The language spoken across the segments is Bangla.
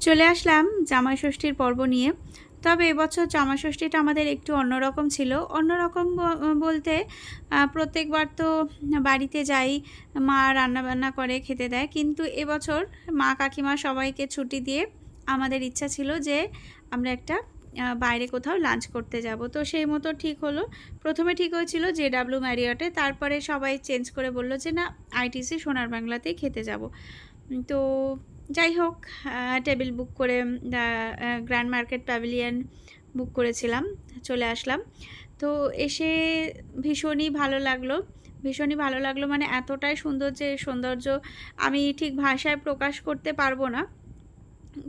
চলে আসলাম জামাই ষষ্ঠীর পর্ব নিয়ে। তবে এবছর জামাই ষষ্ঠীটা আমাদের একটু অন্যরকম ছিল। অন্যরকম বলতে প্রত্যেকবার তো বাড়িতে যাই, মা রান্নাবান্না করে খেতে দেয়, কিন্তু এবছর মা কাকিমা সবাইকে ছুটি দিয়ে আমাদের ইচ্ছা ছিল যে আমরা একটা বাইরে কোথাও লাঞ্চ করতে যাব। তো সেই মতো ঠিক হলো। প্রথমে ঠিক হয়েছিল JW ম্যারিয়টে, তারপরে সবাই চেঞ্জ করে বলল যে না, ITC সোনার বাংলাতেই খেতে যাব। তো যাই হোক, টেবিল বুক করে গ্র্যান্ড মার্কেট প্যাভিলিয়ন বুক করেছিলাম, চলে আসলাম। তো এসে ভীষণই ভালো লাগলো, ভীষণই ভালো লাগলো, মানে এতটাই সুন্দর যে সৌন্দর্য আমি ঠিক ভাষায় প্রকাশ করতে পারবো না।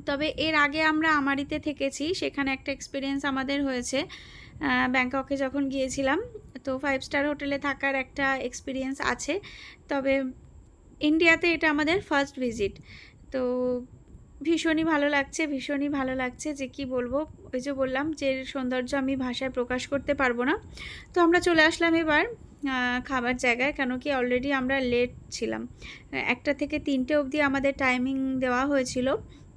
তবে এর আগে আমরা আমারিতে থেকেছি, সেখানে একটা এক্সপিরিয়েন্স আমাদের হয়েছে। ব্যাংককে যখন গিয়েছিলাম, তো 5 স্টার হোটেলে থাকার একটা এক্সপিরিয়েন্স আছে। তবে ইন্ডিয়াতে এটা আমাদের ফার্স্ট ভিজিট। তো ভীষণই ভালো লাগছে, ভীষণই ভালো লাগছে, যে কি বলবো। ওই যে বললাম যে সৌন্দর্য আমি ভাষায় প্রকাশ করতে পারবো না। তো আমরা চলে আসলাম এবার খাবার জায়গায়, কেন কি অলরেডি আমরা লেট ছিলাম। 1টা থেকে 3টে অবধি আমাদের টাইমিং দেওয়া হয়েছিল।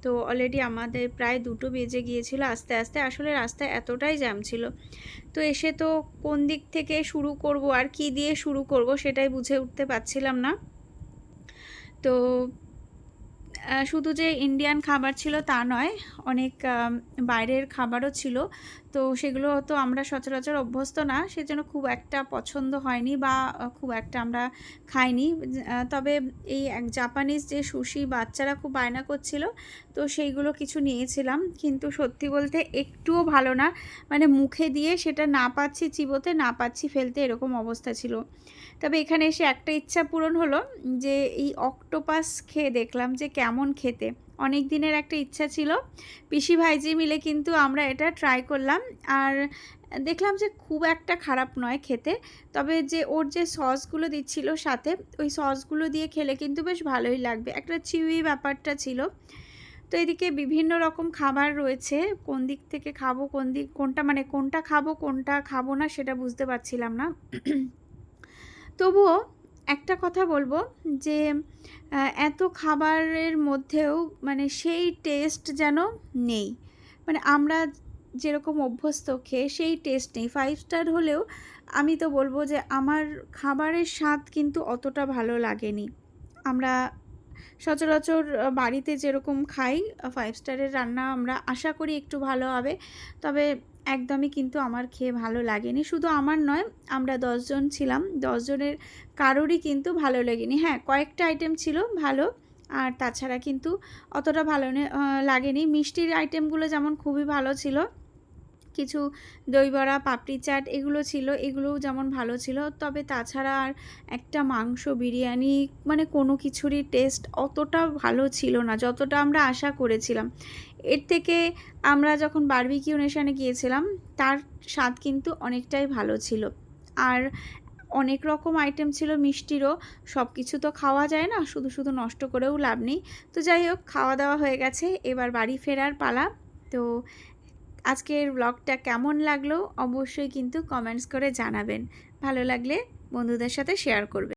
তো অলরেডি আমাদের প্রায় 2টো বেজে গিয়েছিল আস্তে আস্তে। আসলে রাস্তায় এতটাই জ্যাম ছিল। তো এসে তো কোন দিক থেকে শুরু করব আর কি দিয়ে শুরু করব সেটাই বুঝে উঠতে পারছিলাম না। তো শুধু যে ইন্ডিয়ান খাবার ছিল তা নয়, অনেক বাইরের খাবারও ছিল। তো সেগুলো তো আমরা সচরাচর অভ্যস্ত না, সেজন্য খুব একটা পছন্দ হয়নি বা খুব একটা আমরা খাইনি। তবে এই জাপানিজ যে সুশি বাচ্চারা খুব বায়না করছিল, তো সেইগুলো কিছু নিয়েছিলাম, কিন্তু সত্যি বলতে একটুও ভালো না। মানে মুখে দিয়ে সেটা না পাচ্ছি চিবোতে, না পাচ্ছি ফেলতে, এরকম অবস্থা ছিল। তবে এখানে এসে একটা ইচ্ছা পূরণ হলো, যে এই অক্টোপাস খেয়ে দেখলাম যে কেমন খেতে। অনেক দিনের একটা ইচ্ছা ছিল, পিসি ভাইজি মিলে কিন্তু আমরা এটা ট্রাই করলাম। আর দেখলাম যে খুব একটা খারাপ নয় খেতে। তবে যে ওর যে সসগুলো দিচ্ছিল সাথে, ওই সসগুলো দিয়ে খেলে কিন্তু বেশ ভালোই লাগবে, একটা চিউই ব্যাপারটা ছিল। তো এদিকে বিভিন্ন রকম খাবার রয়েছে, কোন দিক থেকে খাবো, কোনটা খাবো কোনটা খাবো না সেটা বুঝতে পারছিলাম না। তবুও একটা কথা বলবো, যে এত খাবারের মধ্যেও মানে সেই টেস্ট যেন নেই। মানে আমরা যেরকম অভ্যস্ত খেয়ে সেই টেস্ট নেই। 5 স্টার হলেও আমি তো বলবো যে আমার খাবারের স্বাদ কিন্তু অতটা ভালো লাগেনি। আমরা সচরাচর বাড়িতে যেরকম খাই 5 স্টারের রান্না আমরা আশা করি একটু ভালো হবে, তবে একদমই কিন্তু আমার খেয়ে ভালো লাগেনি। শুধু আমার নয়, আমরা 10 জন ছিলাম, 10 জনের কারোরই কিন্তু ভালো লাগেনি। হ্যাঁ, কয়েকটা আইটেম ছিল ভালো, আর তাছাড়া কিন্তু অতটা ভালো লাগেনি। মিষ্টির আইটেমগুলো যেমন খুবই ভালো ছিল, কিছু দই বড়া, পাপড়ি চাট এগুলো ছিল, এগুলোও যেমন ভালো ছিল। তবে তাছাড়া আর একটা মাংস বিরিয়ানি, মানে কোনো কিছুরই টেস্ট অতটা ভালো ছিল না যতটা আমরা আশা করেছিলাম। এর থেকে আমরা যখন বারবিকিউ নেশনে গিয়েছিলাম, তার স্বাদ কিন্তু অনেকটাই ভালো ছিল। আর অনেক রকম আইটেম ছিল মিষ্টিরও, সব কিছু তো খাওয়া যায় না, শুধু শুধু নষ্ট করেও লাভ নেই। তো যাই হোক, খাওয়া দাওয়া হয়ে গেছে, এবার বাড়ি ফেরার পালা। তো আজকের ব্লগটা কেমন লাগলো অবশ্যই কিন্তু কমেন্টস করে জানাবেন। ভালো লাগলে বন্ধুদের সাথে শেয়ার করবেন।